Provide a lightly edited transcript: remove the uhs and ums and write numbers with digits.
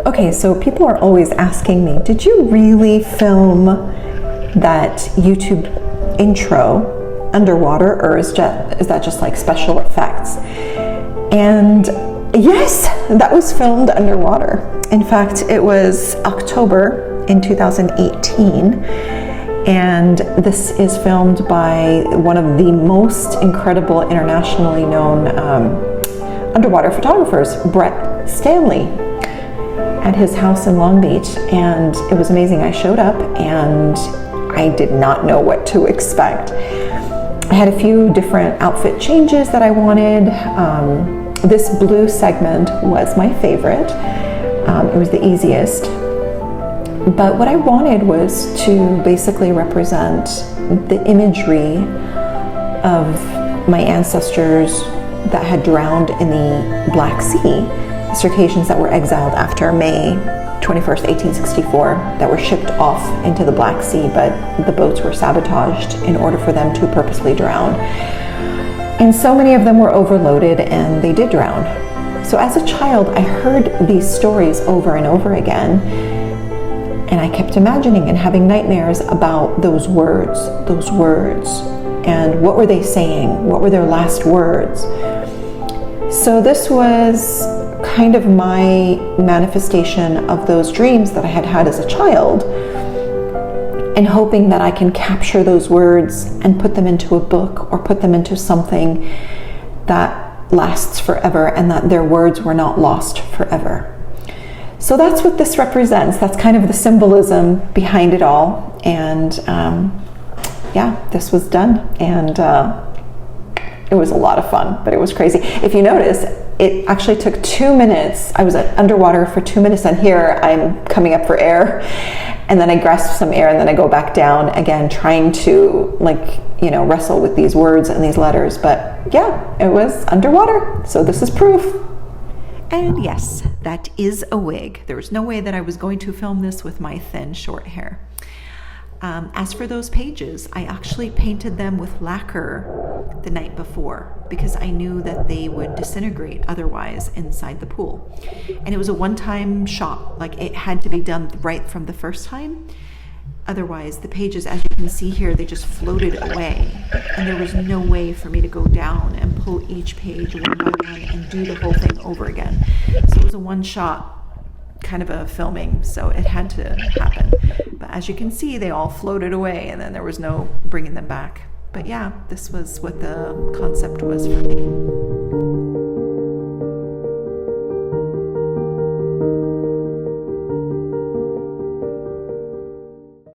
Okay, so people are always asking me, did you really film that YouTube intro underwater, or is that just like special effects? And yes, that was filmed underwater. In fact, it was October in 2018, and this is filmed by one of the most incredible internationally known underwater photographers, Brett Stanley, at his house in Long Beach. And it was amazing. I showed up and I did not know what to expect. I had a few different outfit changes that I wanted. This blue segment was my favorite. It was the easiest. But what I wanted was to basically represent the imagery of my ancestors that had drowned in the Black Sea, the Circassians that were exiled after May 21st, 1864, that were shipped off into the Black Sea, but the boats were sabotaged in order for them to purposely drown. And so many of them were overloaded and they did drown. So as a child, I heard these stories over and over again, and I kept imagining and having nightmares about those words, and what were they saying? What were their last words? So this was kind of my manifestation of those dreams that I had had as a child, and hoping that I can capture those words and put them into a book or put them into something that lasts forever, and that their words were not lost forever. So that's what this represents. That's kind of the symbolism behind it all. And yeah, this was done, and it was a lot of fun, but it was crazy. If you notice, it actually took 2 minutes. I was underwater for 2 minutes, and here I'm coming up for air, and then I grasp some air, and then I go back down again, trying to wrestle with these words and these letters. But yeah, it was underwater, so this is proof. And yes, that is a wig. There was no way that I was going to film this with my thin, short hair. As for those pages, I actually painted them with lacquer the night before because I knew that they would disintegrate otherwise inside the pool. And it was a one-time shot, like it had to be done right from the first time. Otherwise, the pages, as you can see here, they just floated away. And there was no way for me to go down and pull each page one by one and do the whole thing over again. So it was a one-shot kind of a filming, so it had to happen. But as you can see, they all floated away, and then there was no bringing them back. But yeah, this was what the concept was for me.